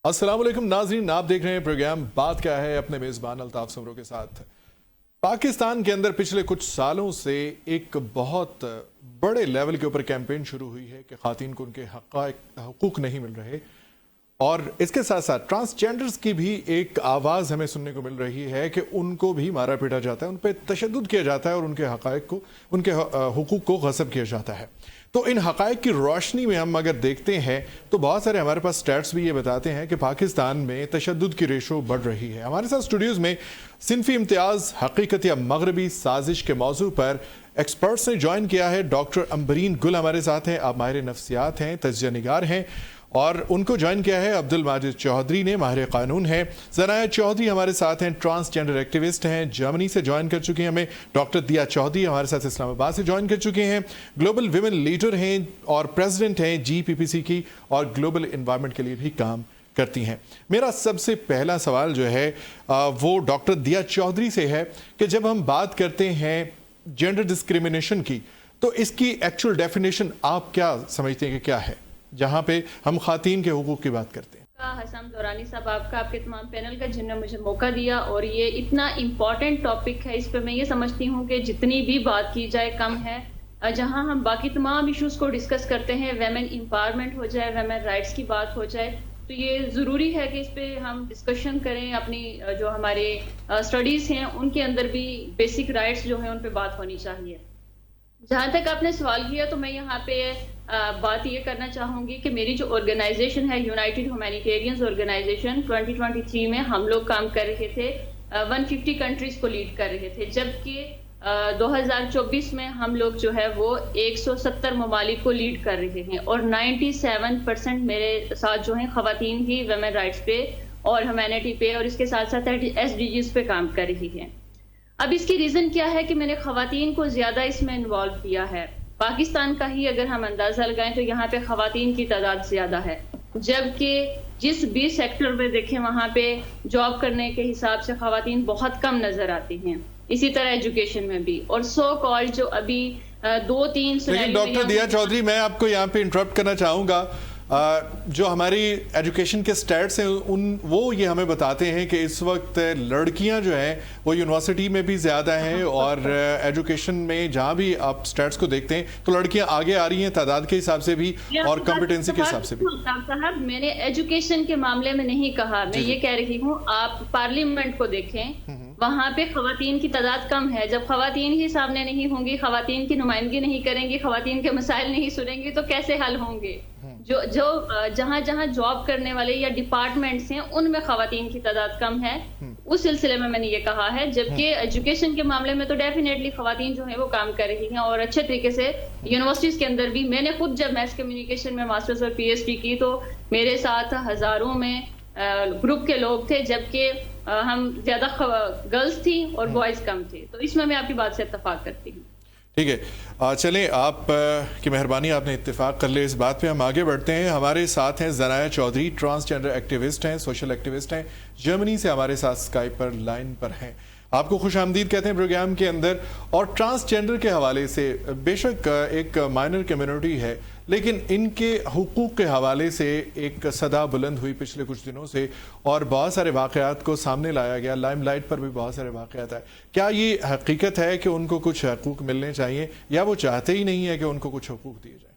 अस्सलाम वालेकुम नाज़रीन, आप देख रहे हैं प्रोग्राम बात क्या है अपने मेज़बान अल्ताफ समरो के साथ। पाकिस्तान के अंदर पिछले कुछ सालों से एक बहुत बड़े लेवल के ऊपर कैंपेन शुरू हुई है कि ख़ातीन को उनके हकूक़ नहीं मिल रहे, और इसके साथ साथ ट्रांसजेंडर्स की भी एक आवाज़ हमें सुनने को मिल रही है कि उनको भी मारा पीटा जाता है, उन पर तशद्दुद किया जाता है और उनके हक़ाइक़ को, उनके हुकूक़ को गस्ब किया जाता है। तो इन हक़ाइक़ की रोशनी में हम अगर देखते हैं तो बहुत सारे हमारे पास स्टैट्स भी ये बताते हैं कि पाकिस्तान में तशद्दुद की रेशो बढ़ रही है। हमारे साथ स्टूडियोज़ में सिनफी इम्तियाज़ हकीकत या मगरबी साजिश के मौजू पर एक्सपर्ट्स ने ज्वाइन किया है। डॉक्टर अंबरीन गुल हमारे साथ हैं, आप माहिर नफ्सियात हैं, तज्ज़िया निगार हैं, और उनको ज्वाइन किया है अब्दुल माजिद चौधरी ने, माहिर कानून है। ज़नाया चौधरी हमारे साथ हैं, ट्रांसजेंडर एक्टिविस्ट हैं, जर्मनी से ज्वाइन कर चुके हैं हमें। डॉक्टर दिया चौधरी हमारे साथ इस्लामाबाद से ज्वाइन कर चुके हैं, ग्लोबल विमेन लीडर हैं और प्रेसिडेंट हैं GPPC की, और ग्लोबल इन्वायरमेंट के लिए भी काम करती हैं। मेरा सबसे पहला सवाल जो है वो डॉक्टर दिया चौधरी से है कि जब हम बात करते हैं जेंडर डिस्क्रिमिनेशन की, तो इसकी एक्चुअल डेफिनेशन आप क्या समझते हैं कि क्या है, जहाँ पे हम खातीन के हुकूक की बात करते हैं। हसन दौरानी साहब, आपका, आपके तमाम पैनल का जिन्होंने मुझे मौका दिया, और ये इतना इम्पॉर्टेंट टॉपिक है, इस पर मैं ये समझती हूँ कि जितनी भी बात की जाए कम है। जहाँ हम बाकी तमाम इश्यूज को डिस्कस करते हैं, वेमेन एम्पावरमेंट हो जाए, वेमेन राइट्स की बात हो जाए, तो ये ज़रूरी है कि इस पर हम डिस्कशन करें। अपनी जो हमारे स्टडीज़ हैं उनके अंदर भी बेसिक राइट्स जो हैं उन पर बात होनी चाहिए। जहाँ तक आपने सवाल किया, तो मैं यहाँ पे बात ये करना चाहूँगी कि मेरी जो ऑर्गेनाइजेशन है, यूनाइटेड ह्यूमैनिटेरियंस ऑर्गेनाइजेशन, 2023 में हम लोग काम कर रहे थे, 150 कंट्रीज को लीड कर रहे थे, जबकि 2024 में हम लोग जो है वो 170 ममालिक को लीड कर रहे हैं, और 97% मेरे साथ जो है ख़वातीन ही वुमेन राइट्स पे और ह्यूमैनिटी पे और इसके साथ साथ SDGs पे काम कर रही हैं। अब इसकी रीज़न क्या है कि मैंने ख़वातीन को ज़्यादा इसमें इन्वॉल्व किया है। पाकिस्तान का ही अगर हम अंदाज़ा लगाएं तो यहाँ पे ख़वातीन की तादाद ज़्यादा है, जबकि जिस भी सेक्टर में देखें वहाँ पे जॉब करने के हिसाब से ख़वातीन बहुत कम नज़र आती हैं। इसी तरह एजुकेशन में भी, और सो कॉल जो अभी 2-3 लेकिन डॉक्टर दिया चौधरी, मैं आपको यहाँ पे इंटरप्ट करना चाहूँगा। जो हमारी एजुकेशन के स्टैट्स हैं वो ये हमें बताते हैं कि इस वक्त लड़कियां जो हैं वो यूनिवर्सिटी में भी ज़्यादा हैं, और एजुकेशन में जहां भी आप स्टैट्स को देखते हैं तो लड़कियां आगे आ रही हैं तादाद के हिसाब से भी और कॉम्पिटेंसी के हिसाब से भी। साहब, मैंने एजुकेशन के मामले में नहीं कहा, मैं ये कह रही हूँ आप पार्लियामेंट को देखें, वहाँ पे खवातीन की तादाद कम है। जब खवातीन ही सामने नहीं होंगी, खवातीन की नुमाइंदगी नहीं करेंगी, खवातीन के मसाइल नहीं सुनेंगी, तो कैसे हल होंगे? जो जहाँ जहाँ जॉब करने वाले या डिपार्टमेंट्स हैं उनमें खवातीन की तादाद कम है, उस सिलसिले में मैंने ये कहा है। जबकि एजुकेशन के मामले में तो डेफिनेटली खवातीन जो है वो काम कर रही हैं, और अच्छे तरीके से यूनिवर्सिटीज के अंदर भी। मैंने खुद जब मैस कम्युनिकेशन में मास्टर्स और PhD की तो मेरे साथ हजारों में ग्रुप के लोग थे, जबकि हम ज्यादा गर्ल्स थी और बॉयज कम थे। तो इसमें मैं आपकी बात से इत्तेफाक करती हूँ। ठीक है, चलें, आप की मेहरबानी, आपने इत्तेफाक कर ले इस बात पे। हम आगे बढ़ते हैं। हमारे साथ हैं ज़नाया चौधरी, ट्रांसजेंडर एक्टिविस्ट हैं, सोशल एक्टिविस्ट हैं, जर्मनी से हमारे साथ स्काइप पर लाइन पर हैं। आपको खुश आमदीद कहते हैं प्रोग्राम के अंदर। और ट्रांसजेंडर के हवाले से बेशक एक माइनर कम्युनिटी है, लेकिन इनके हुकूक के हवाले से एक सदा बुलंद हुई पिछले कुछ दिनों से, और बहुत सारे वाक़यात को सामने लाया गया, लाइमलाइट पर भी बहुत सारे वाक़यात आए। क्या ये हकीकत है कि उनको कुछ हकूक मिलने चाहिए, या वो चाहते ही नहीं है कि उनको कुछ हकूक दिए जाए?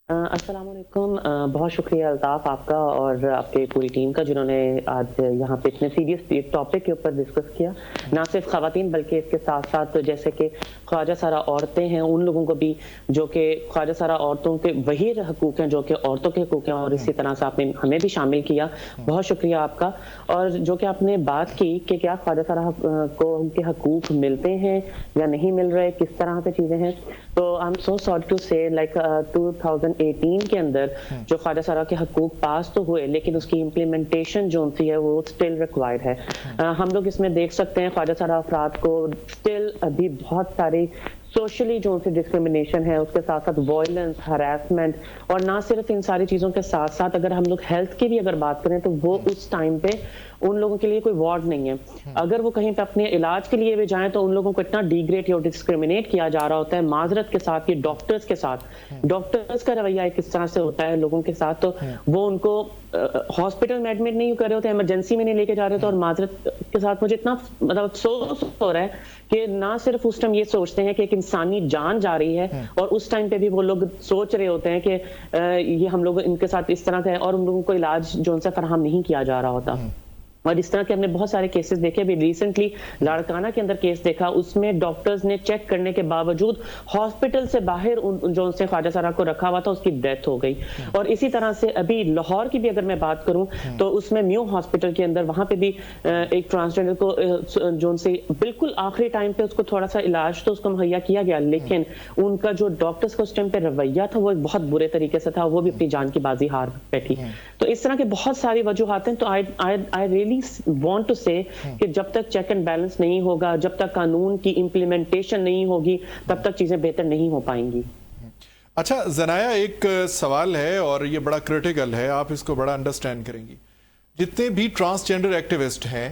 अस्सलाम वालेकुम, बहुत शुक्रिया अल्ताफ आपका और आपके पूरी टीम का, जिन्होंने आज यहाँ पे इतने सीरियस एक टॉपिक के ऊपर डिस्कस किया। ना सिर्फ ख़वातीन बल्कि इसके साथ साथ जैसे कि ख्वाजा सारा औरतें हैं, उन लोगों को भी, जो कि ख्वाजा सारा औरतों के वही हकूक़ हैं जो कि औरतों के हकूक़ हैं, और इसी तरह से आपने हमें भी शामिल किया, बहुत शुक्रिया आपका। और जो कि आपने बात की कि क्या ख्वाजा सारा को उनके हकूक़ मिलते हैं या नहीं मिल रहे, किस तरह से चीज़ें हैं, तो I am so sorry to say 2018 के अंदर जो ख्वाजा सारा के हकूक पास तो हुए, लेकिन उसकी इम्प्लीमेंटेशन जो सी है वो स्टिल रिक्वायर्ड है। हम लोग इसमें देख सकते हैं ख्वाजा सारा अफराद को स्टिल अभी बहुत सारी सोशली जो उनसे डिस्क्रिमिनेशन है, उसके साथ साथ वायलेंस, हरासमेंट, और ना सिर्फ इन सारी चीज़ों के साथ साथ अगर हम लोग हेल्थ की भी अगर बात करें तो वो उस टाइम पे उन लोगों के लिए कोई वार्ड नहीं है। अगर वो कहीं पे अपने इलाज के लिए भी जाएं तो उन लोगों को इतना डिग्रेड या डिस्क्रिमिनेट किया जा रहा होता है माजरत के साथ कि डॉक्टर्स के साथ, डॉक्टर्स का रवैया किस तरह से होता है लोगों के साथ, तो वो उनको हॉस्पिटल में एडमिट नहीं कर रहे होते, इमरजेंसी में नहीं लेके जा रहे होते। और माजरत के साथ मुझे इतना मतलब अफसोस हो रहा है कि ना सिर्फ उस टाइम ये सोचते हैं कि एक इंसानी जान जा रही है, और उस टाइम पे भी वो लोग सोच रहे होते हैं कि ये हम लोग इनके साथ इस तरह का है, और उन लोगों को इलाज जो उनसे फराहम नहीं किया जा रहा होता। और इस तरह के हमने बहुत सारे केसेस देखे। अभी रिसेंटली लाड़काना के अंदर केस देखा, उसमें डॉक्टर्स ने चेक करने के बावजूद हॉस्पिटल से बाहर जो उनसे ख्वाजा सरा को रखा हुआ था उसकी डेथ हो गई। और इसी तरह से अभी लाहौर की भी अगर मैं बात करूं तो उसमें म्यू हॉस्पिटल के अंदर वहां पे भी एक ट्रांसजेंडर को जो उनसे बिल्कुल आखिरी टाइम पे उसको थोड़ा सा इलाज तो उसको मुहैया किया गया, लेकिन उनका जो डॉक्टर्स का उस टाइम पे रवैया था वो एक बहुत बुरे तरीके से था, वो भी अपनी जान की बाजी हार बैठी। तो इस तरह के बहुत सारी वजूहात हैं। तो I really want to say कि जब तक चेक एंड बैलेंस नहीं होगा, जब तक कानून की इम्प्लीमेंटेशन नहीं होगी, तब तक चीजें बेहतर नहीं हो पाएंगी। अच्छा ज़नाया, एक सवाल है और ये बड़ा क्रिटिकल है, आप इसको बड़ा अंडरस्टैंड करेंगी। जितने भी ट्रांसजेंडर एक्टिविस्ट हैं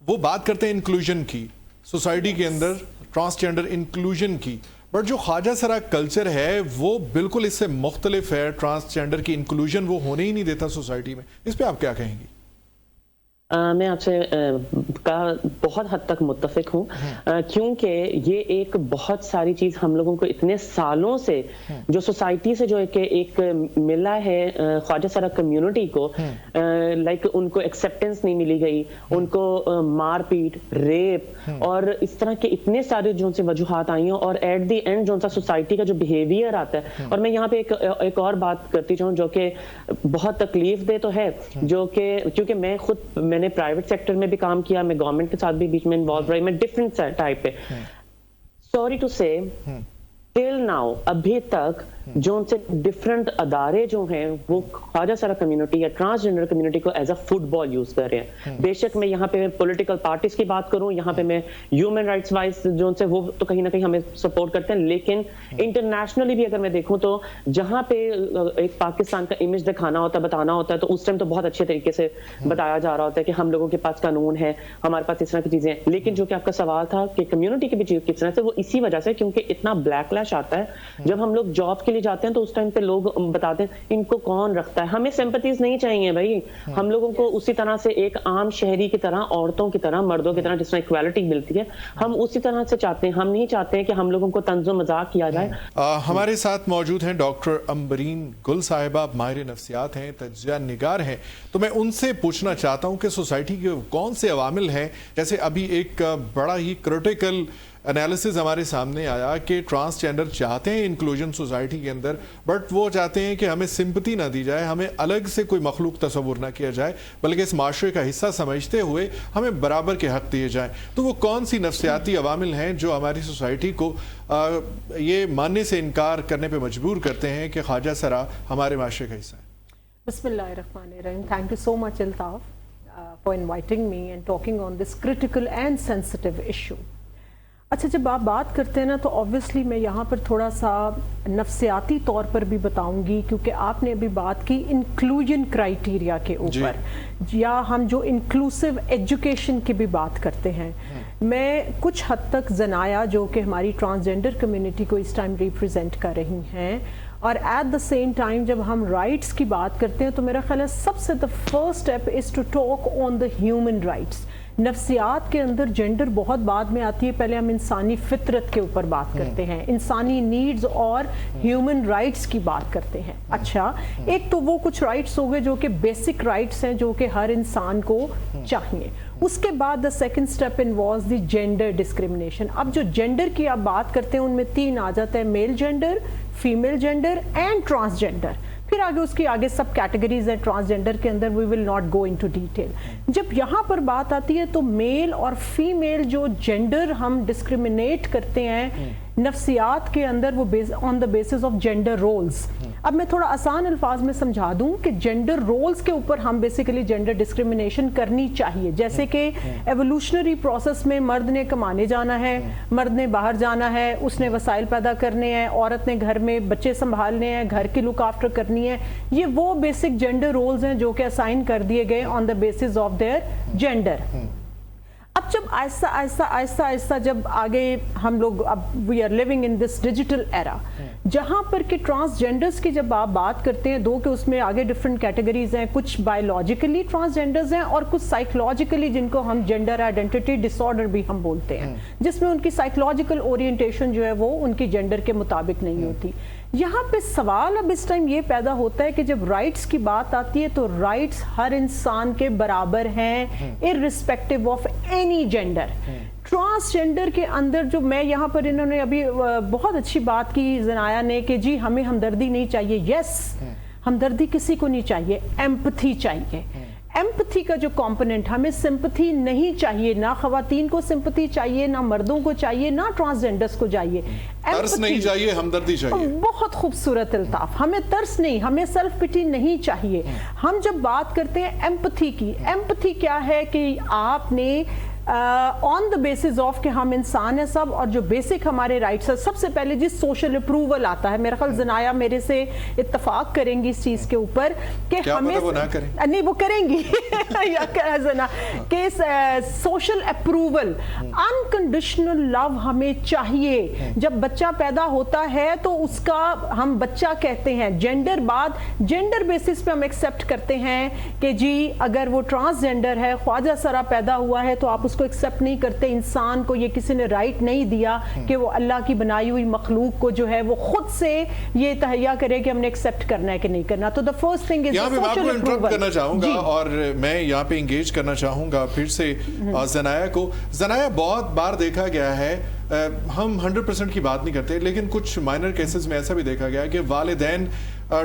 वो बात करते हैं इंक्लूजन की, सोसाइटी के अंदर ट्रांसजेंडर इंक्लूजन की, बट जो ख्वाजा सरा कल्चर है वो बिल्कुल इससे मुख्तलिफ है। ट्रांसजेंडर की इंक्लूजन वो होने ही नहीं देता सोसाइटी में। इस पर आप क्या कहेंगी? मैं आपसे का बहुत हद तक मुत्तफिक हूँ, क्योंकि ये एक बहुत सारी चीज हम लोगों को इतने सालों से जो सोसाइटी से जो एक मिला है ख्वाजा सरा कम्युनिटी को, लाइक उनको एक्सेप्टेंस नहीं मिली गई, उनको मारपीट, रेप और इस तरह के इतने सारे जो से वजूहात आई हैं, और एट द एंड जो सा सोसाइटी का जो बिहेवियर आता है। और मैं यहाँ पे एक और बात करती चाहूँ जो कि बहुत तकलीफ दे तो है, जो कि क्योंकि मैंने प्राइवेट सेक्टर में भी काम किया, मैं गवर्नमेंट के साथ भी बीच में इन्वॉल्व रही, मैं डिफरेंट टाइप पे, सॉरी टू से टिल नाउ अभी तक जो उनसे डिफरेंट अदारे जो हैं वो ख्वाजा सरा कम्युनिटी या ट्रांसजेंडर कम्युनिटी को एज अ फुटबॉल यूज कर रहे हैं। बेशक मैं यहाँ पे पॉलिटिकल पार्टीज की बात करूँ, यहाँ पे मैं ह्यूमन राइट्स वाइज जो उनसे वो तो कहीं ना कहीं हमें सपोर्ट करते हैं, लेकिन इंटरनेशनली भी अगर मैं देखूँ तो जहाँ पे एक पाकिस्तान का इमेज दिखाना होता है, बताना होता है, तो उस टाइम तो बहुत अच्छे तरीके से बताया जा रहा होता है कि हम लोगों के पास कानून है, हमारे पास इस तरह की चीजें हैं। लेकिन जो कि आपका सवाल था कि कम्युनिटी की भी चीज किस तरह से, वो इसी वजह से क्योंकि इतना बैकलैश आता है जब हम लोग जॉब के लिए जाते हैं तो उस टाइम पे लोग बताते हैं इनको कौन रखता है, हमें सिंपैथीज नहीं चाहिए भाई। हम लोगों को उसी तरह से एक आम शहरी की तरह, औरतों की तरह, मर्दों की तरह जिस तरह इक्वालिटी मिलती है, हम उसी तरह से चाहते हैं। हम नहीं चाहते हैं कि हम लोगों को तंज़ो मजाक किया जाए। हमारे साथ मौजूद हैं डॉक्टर अंबरीन गुल साहिबा, माहिर नफ्सियात हैं, तज्ज़िया निगार हैं। तो मैं उनसे पूछना चाहता हूं कि सोसाइटी के कौन से अवामिल हैं, जैसे अभी एक बड़ा ही क्रिटिकल एनालिसिस हमारे सामने आया कि ट्रांसजेंडर चाहते हैं इंक्लूजन सोसाइटी के अंदर, बट वो चाहते हैं कि हमें सिंपैथी ना दी जाए, हमें अलग से कोई मखलूक तस्वुर ना किया जाए, बल्कि इस माशरे का हिस्सा समझते हुए हमें बराबर के हक दिए जाएं। तो वो कौन सी नफ्सियाती अवामिल हैं जो हमारी सोसाइटी को ये मानने से इनकार करने पर मजबूर करते हैं कि ख्वाजा सरा हमारे माशरे का हिस्सा है? बिस्मिल्लाहिर्रहमानिर्रहीम। Thank you so much Altaf for inviting me and talking on this critical and sensitive issue. अच्छा, जब आप बात करते हैं ना तो ऑब्वियसली मैं यहाँ पर थोड़ा सा नफ्सियाती तौर पर भी बताऊंगी, क्योंकि आपने अभी बात की इंक्लूजन क्राइटेरिया के ऊपर, या हम जो इंक्लूसिव एजुकेशन की भी बात करते हैं। मैं कुछ हद तक ज़नाया जो कि हमारी ट्रांसजेंडर कम्युनिटी को इस टाइम रिप्रेजेंट कर रही हैं, और एट द सेम टाइम जब हम राइट्स की बात करते हैं तो मेरा ख्याल है सबसे the first step is to talk on the human rights. नफ्सियात के अंदर जेंडर बहुत बाद में आती है, पहले हम इंसानी फितरत के ऊपर बात करते हैं, इंसानी नीड्स और ह्यूमन राइट्स की बात करते हैं। अच्छा, एक तो वो कुछ राइट्स हो गए जो कि बेसिक राइट्स हैं जो कि हर इंसान को चाहिए। उसके बाद the second step involves the gender discrimination. अब जो जेंडर की आप बात करते हैं उनमें 3 आ जाता है, male gender, female gender and transgender. फिर आगे उसकी आगे सब कैटेगरीज है ट्रांसजेंडर के अंदर, we will not go into detail. जब यहाँ पर बात आती है तो मेल और फीमेल जो जेंडर हम डिस्क्रिमिनेट करते हैं, نفسیات کے اندر وہ on the basis of gender roles. اب میں تھوڑا آسان الفاظ میں سمجھا دوں کہ جینڈر رولز کے اوپر ہم بیسیکلی جینڈر ڈسکریمنیشن کرنی چاہیے. جیسے کہ ایوولوشنری پروسیس میں مرد نے کمانے جانا ہے, مرد نے باہر جانا ہے, اس نے وسائل پیدا کرنے ہیں, عورت نے گھر میں بچے سنبھالنے ہیں, گھر کی لک آفٹر کرنی ہے. یہ وہ بیسک جینڈر رولز ہیں جو کہ اسائن کر دیے گئے on the basis of their gender. اب جب آہستہ آہستہ آہستہ آہستہ جب آگے ہم لوگ اب we are living in this digital era, جہاں پر کہ ٹرانسجینڈرز کی جب آپ بات کرتے ہیں, دو کہ اس میں آگے ڈفرینٹ کیٹیگریز ہیں, کچھ بایولوجیکلی ٹرانسجینڈرز ہیں اور کچھ سائیکولوجیکلی جن کو ہم جینڈر آئیڈینٹی ڈس آرڈر بھی ہم بولتے ہیں, جس میں ان کی سائیکولوجیکل اورینٹیشن جو ہے وہ ان کی جینڈر کے مطابق نہیں ہوتی. یہاں پہ سوال اب اس ٹائم یہ پیدا ہوتا ہے کہ جب رائٹس کی بات آتی ہے تو رائٹس ہر انسان کے برابر ہیں irrespective of any gender. Transgender کے اندر جو میں یہاں پر انہوں نے ابھی بہت اچھی بات کی زنایا نے کہ جی ہمیں ہمدردی نہیں چاہیے. یس, ہمدردی کسی کو نہیں چاہیے, ایمپتھی چاہیے. ایمپتھی کا جو کمپوننٹ, ہمیں سمپتھی نہیں چاہیے, نہ خواتین کو سمپتھی چاہیے, نہ مردوں کو چاہیے, نہ ٹرانسجینڈرز کو چاہیے. ترس نہیں چاہیے, ہمدردی چاہیے. بہت خوبصورت الطاف. ہمیں ترس نہیں, ہمیں سیلف پٹی نہیں چاہیے. ہم جب بات کرتے ہیں ایمپتھی کی, ایمپتھی کیا ہے کہ آپ نے آن دا بیسس آف کہ ہم انسان ہیں سب, اور جو بیسک ہمارے رائٹس ہیں, سب سے پہلے جس سوشل اپروول آتا ہے, میرا خیال زنایا میرے سے اتفاق کریں گی اس چیز کے اوپر کہ ہمیں نہیں وہ کریں گی کہ سوشل اپروول, انکنڈیشنل لو ہمیں چاہیے. جب بچہ پیدا ہوتا ہے تو اس کا ہم بچہ کہتے ہیں. جینڈر بعد جینڈر بیسس پہ ہم ایکسیپٹ کرتے ہیں کہ جی اگر وہ ٹرانسجینڈر ہے, خواجہ سرا پیدا ہوا ہے, تو آپ اس کو ایکسیپٹ نہیں کرتے. انسان کو یہ کسی نے رائٹ نہیں دیا کہ وہ اللہ کی بنائی ہوئی مخلوق کو جو ہے وہ خود سے یہ تہیا کرے کہ ہم نے ایکسیپٹ کرنا ہے کہ نہیں کرنا. تو the first thing is یہاں پہ میں آپ کو انٹرپٹ کرنا چاہوں گا اور میں یہاں پہ انگیج کرنا چاہوں گا پھر سے زنایا کو. زنایا, بہت بار دیکھا گیا ہے, ہم 100% کی بات نہیں کرتے, لیکن کچھ مائنر کیسز میں ایسا بھی دیکھا گیا کہ والدین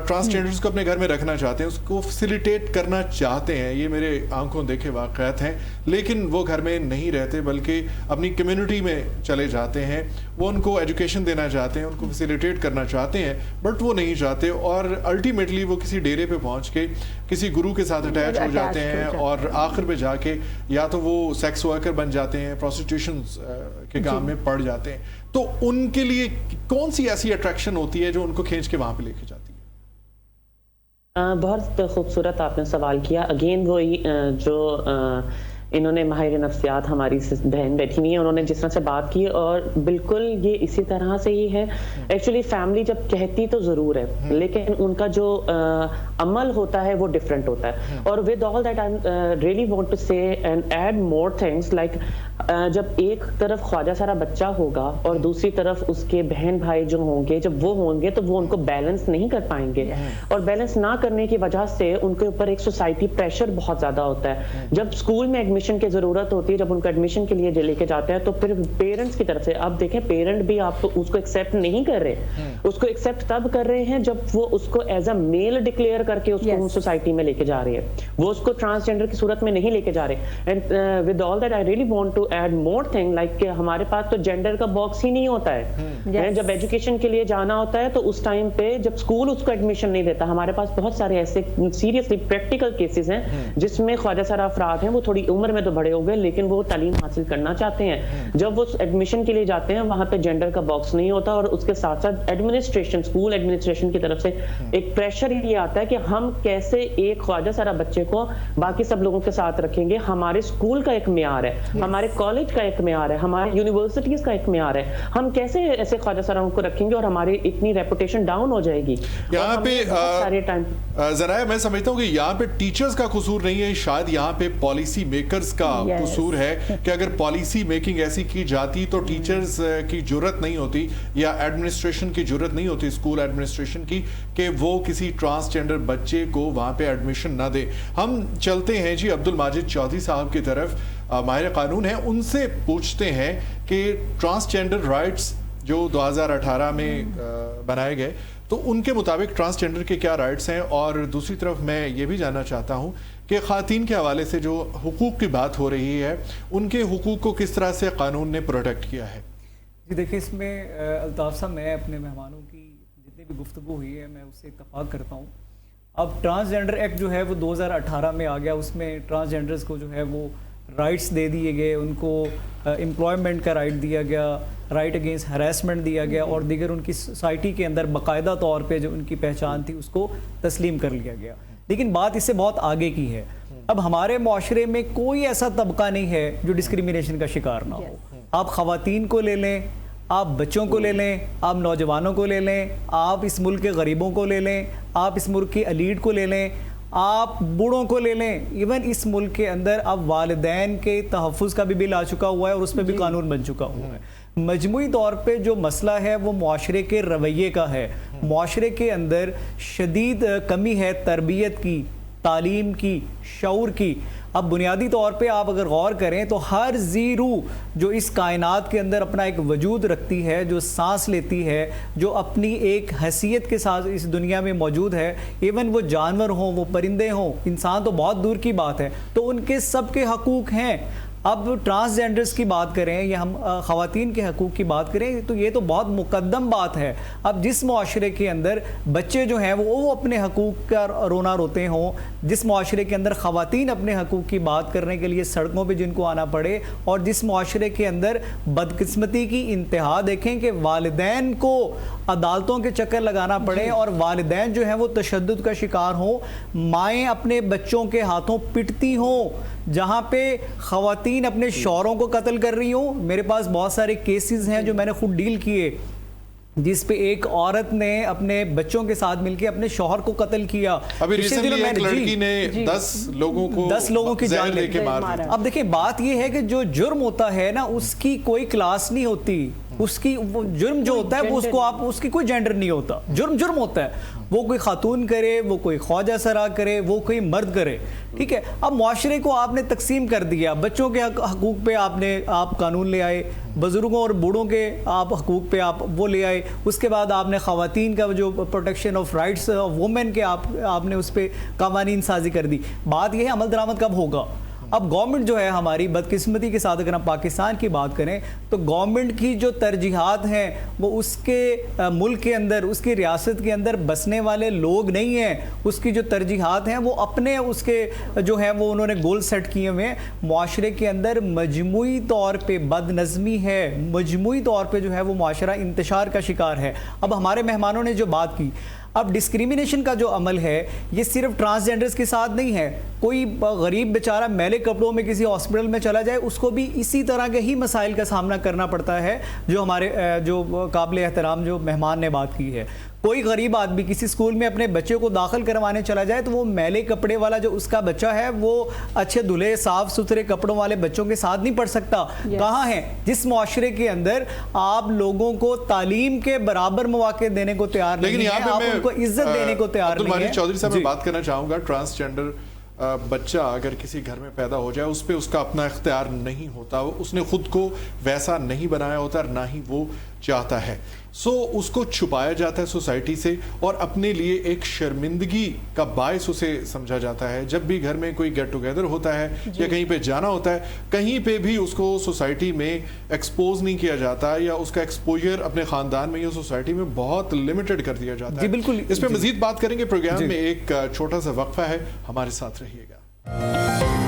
ٹرانسجینڈرز کو اپنے گھر میں رکھنا چاہتے ہیں, اس کو فیسیلیٹیٹ کرنا چاہتے ہیں. یہ میرے آنکھوں دیکھے واقعات ہیں, لیکن وہ گھر میں نہیں رہتے بلکہ اپنی کمیونٹی میں چلے جاتے ہیں. وہ ان کو ایجوکیشن دینا چاہتے ہیں, ان کو فیسیلیٹیٹ کرنا چاہتے ہیں, بٹ وہ نہیں چاہتے, اور الٹیمیٹلی وہ کسی ڈیرے پہ پہنچ کے کسی گرو کے ساتھ اٹیچ ہو جاتے ہیں, اور آخر پہ جا کے یا تو وہ سیکس ورکر بن جاتے ہیں, پروسٹیٹیوشن کے کام میں پڑ جاتے ہیں. تو ان کے لیے کون سی ایسی اٹریکشن ہوتی ہے جو ان کو کھینچ کے وہاں پہ لے کے جاتی ہے؟ بہت خوبصورت آپ نے سوال کیا. اگین وہی جو انہوں نے ماہر نفسیات ہماری بہن بیٹھی ہوئی ہیں, انہوں نے جس طرح سے بات کی, اور بالکل یہ اسی طرح سے ہی ہے. ایکچولی فیملی جب کہتی تو ضرور ہے, لیکن ان کا جو عمل ہوتا ہے وہ ڈفرینٹ ہوتا ہے. اور with all that I really want to say and add more things like جب ایک طرف خواجہ سارا بچہ ہوگا اور دوسری طرف اس کے بہن بھائی جو ہوں گے, جب وہ ہوں گے تو وہ ان کو بیلنس نہیں کر پائیں گے, اور بیلنس نہ کرنے کی وجہ سے ان کے اوپر ایک سوسائٹی پریشر بہت زیادہ ہوتا ہے. جب اسکول میں ایڈمیشن کی ضرورت ہوتی ہے, جب ان کو ایڈمیشن کے لیے لے کے جاتے ہیں, تو پھر پیرنٹس کی طرف سے اب دیکھیں پیرنٹ بھی آپ اس کو ایکسیپٹ نہیں کر رہے. اس کو ایکسیپٹ تب کر رہے ہیں جب وہ اس کو ایز اے میل ڈکلیئر کر کے اس کو سوسائٹی میں لے کے جا رہے ہیں, وہ اس کو ٹرانسجینڈر کی صورت میں نہیں لے کے جا رہے. And with all that I really want to add more thing like کہ ہمارے پاس تو جینڈر کا باکس ہی نہیں ہوتا ہے. جب ایجوکیشن کے لیے جانا ہوتا ہے تو اس ٹائم پہ جب اسکول اس کو ایڈمیشن نہیں دیتا, ہمارے پاس بہت سارے ایسے سیریسلی پریکٹیکل کیسز ہیں جس میں خواجہ سارا افراد ہیں, وہ تھوڑی عمر میں تو بڑے ہو گئے لیکن وہ تعلیم حاصل کرنا چاہتے ہیں. جب وہ ایڈمیشن کے لیے جاتے ہیں وہاں پہ جینڈر کا باکس نہیں ہوتا, اور اس کے ساتھ ساتھ ایڈمنسٹریشن, اسکول ایڈمنسٹریشن کی طرف سے ایک پریشر یہ آتا ہے کہ ہم کیسے ایک خواجہ سارا بچے کو باقی سب لوگوں کے ساتھ رکھیں گے. ہمارے اسکول کا ایک معیار ہے, ہمارے کالج کا ایک معیار ہے, ہمارے یونیورسٹیز کا ایک معیار ہے, ہم کیسے ایسے خواجہ سراؤں کو رکھیں گے اور ہماری اتنی ریپوٹیشن ڈاؤن ہو جائے گی. یہاں پہ ذرائع میں سمجھتا ہوں کہ یہاں پہ ٹیچرز کا قصور نہیں ہے, شاید یہاں پہ پالیسی میکرز کا قصور ہے کہ اگر پالیسی میکنگ ایسی کی جاتی تو ٹیچرز کی جرت نہیں ہوتی یا ایڈمنسٹریشن کی جرت نہیں ہوتی, اسکول ایڈمنسٹریشن کی, کہ وہ کسی ٹرانسجینڈر بچے کو وہاں پہ ایڈمیشن نہ دے. ہم چلتے ہیں جی عبد الماجد چودھری صاحب کی طرف, ماہر قانون ہیں, ان سے پوچھتے ہیں کہ ٹرانسجینڈر رائٹس جو 2018 میں بنائے گئے, تو ان کے مطابق ٹرانسجینڈر کے کیا رائٹس ہیں, اور دوسری طرف میں یہ بھی جاننا چاہتا ہوں کہ خواتین کے حوالے سے جو حقوق کی بات ہو رہی ہے ان کے حقوق کو کس طرح سے قانون نے پروٹیکٹ کیا ہے. جی دیکھیں اس میں الطاف صاحب میں اپنے مہمانوں کی جتنی بھی گفتگو ہوئی ہے میں اس سے اتفاق کرتا ہوں. اب ٹرانسجینڈر ایکٹ جو ہے وہ 2018 میں آ گیا, اس میں ٹرانسجینڈرز کو جو ہے وہ رائٹس دے دیے گئے, ان کو امپلائمنٹ کا رائٹ دیا گیا, رائٹ اگینسٹ ہراسمنٹ دیا گیا, اور دیگر ان کی سوسائٹی کے اندر باقاعدہ طور پہ جو ان کی پہچان تھی اس کو تسلیم کر لیا گیا. لیکن بات اس سے بہت آگے کی ہے. اب ہمارے معاشرے میں کوئی ایسا طبقہ نہیں ہے جو ڈسکریمنیشن کا شکار نہ ہو. آپ خواتین کو لے لیں, آپ بچوں کو لے لیں, آپ نوجوانوں کو لے لیں, آپ اس ملک کے غریبوں کو لے لیں, آپ اس ملک کی ایلیٹ کو لے لیں, آپ بوڑھوں کو لے لیں. ایون اس ملک کے اندر اب والدین کے تحفظ کا بھی بل آ چکا ہوا ہے اور اس پہ بھی قانون بن چکا ہوا ہے. مجموعی طور پہ جو مسئلہ ہے وہ معاشرے کے رویے کا ہے. معاشرے کے اندر شدید کمی ہے تربیت کی, تعلیم کی, شعور کی. اب بنیادی طور پہ آپ اگر غور کریں تو ہر ذی روح جو اس کائنات کے اندر اپنا ایک وجود رکھتی ہے, جو سانس لیتی ہے, جو اپنی ایک حیثیت کے ساتھ اس دنیا میں موجود ہے, ایون وہ جانور ہوں, وہ پرندے ہوں, انسان تو بہت دور کی بات ہے, تو ان کے سب کے حقوق ہیں. اب ٹرانسجینڈرز کی بات کریں یا ہم خواتین کے حقوق کی بات کریں تو یہ تو بہت مقدم بات ہے. اب جس معاشرے کے اندر بچے جو ہیں وہ اپنے حقوق کا رونا روتے ہوں, جس معاشرے کے اندر خواتین اپنے حقوق کی بات کرنے کے لیے سڑکوں پہ جن کو آنا پڑے, اور جس معاشرے کے اندر بدقسمتی کی انتہا دیکھیں کہ والدین کو عدالتوں کے چکر لگانا پڑے اور والدین جو ہیں وہ تشدد کا شکار ہوں, مائیں اپنے بچوں کے ہاتھوں پٹتی ہوں, جہاں پہ خواتین اپنے شوہروں کو قتل کر رہی ہوں. میرے پاس بہت سارے کیسز ہیں جو میں نے خود ڈیل کیے, جس پہ ایک عورت نے اپنے بچوں کے ساتھ مل کے اپنے شوہر کو قتل کیا. ابھی ریسنٹلی ایک لڑکی نے 10 لوگوں کی جان لے کے مار دی. اب دیکھیں بات یہ ہے کہ جو جرم ہوتا ہے نا اس کی کوئی کلاس نہیں ہوتی, اس کی جرم جو ہوتا ہے وہ اس کی کوئی جینڈر نہیں ہوتا. جرم ہوتا ہے, وہ کوئی خاتون کرے, وہ کوئی خواجہ سرا کرے, وہ کوئی مرد کرے. ٹھیک ہے, اب معاشرے کو آپ نے تقسیم کر دیا. بچوں کے حقوق پہ آپ قانون لے آئے, بزرگوں اور بوڑھوں کے آپ حقوق پہ آپ وہ لے آئے. اس کے بعد آپ نے خواتین کا جو protection of rights of women کے آپ نے اس پہ قوانین سازی کر دی. بات یہ ہے عمل درآمد کب ہوگا. اب گورنمنٹ جو ہے ہماری بدقسمتی کے ساتھ اگر ہم پاکستان کی بات کریں تو گورنمنٹ کی جو ترجیحات ہیں وہ اس کے ملک کے اندر, اس کی ریاست کے اندر بسنے والے لوگ نہیں ہیں. اس کی جو ترجیحات ہیں وہ اپنے اس کے جو ہیں وہ انہوں نے گول سیٹ کیے ہوئے ہیں. معاشرے کے اندر مجموعی طور پہ بد نظمی ہے, مجموعی طور پہ جو ہے وہ معاشرہ انتشار کا شکار ہے. اب ہمارے مہمانوں نے جو بات کی, اب ڈسکریمنیشن کا جو عمل ہے یہ صرف ٹرانسجینڈرز کے ساتھ نہیں ہے. کوئی غریب بیچارہ میلے کپڑوں میں کسی ہاسپٹل میں چلا جائے, اس کو بھی اسی طرح کے ہی مسائل کا سامنا کرنا پڑتا ہے جو ہمارے جو قابل احترام جو مہمان نے بات کی ہے. کوئی غریب آدمی کسی اسکول میں اپنے بچے کو داخل کروانے چلا جائے تو وہ میلے کپڑے والا جو اس کا بچہ ہے وہ اچھے دھلے صاف ستھرے کپڑوں والے بچوں کے ساتھ نہیں پڑھ سکتا. کہاں ہیں جس معاشرے کے اندر آپ لوگوں کو تعلیم کے برابر مواقع دینے کو تیار نہیں ہیں, آپ ان کو عزت دینے کو تیار نہیں ہیں. چودھری صاحب میں بات کرنا چاہوں گا, ٹرانسجینڈر بچہ اگر کسی گھر میں پیدا ہو جائے اس پہ اس کا اپنا اختیار نہیں ہوتا, اس نے خود کو ویسا نہیں بنایا ہوتا اور نہ ہی وہ چاہتا ہے. سو اس کو چھپایا جاتا ہے سوسائٹی سے اور اپنے لیے ایک شرمندگی کا باعث اسے سمجھا جاتا ہے. جب بھی گھر میں کوئی گیٹ ٹوگیدر ہوتا ہے یا کہیں پہ جانا ہوتا ہے, کہیں پہ بھی اس کو سوسائٹی میں ایکسپوز نہیں کیا جاتا یا اس کا ایکسپوجر اپنے خاندان میں یا سوسائٹی میں بہت لمیٹڈ کر دیا جاتا ہے. بالکل, اس پہ مزید بات کریں گے. پروگرام میں ایک چھوٹا سا وقفہ ہے, ہمارے ساتھ رہیے گا.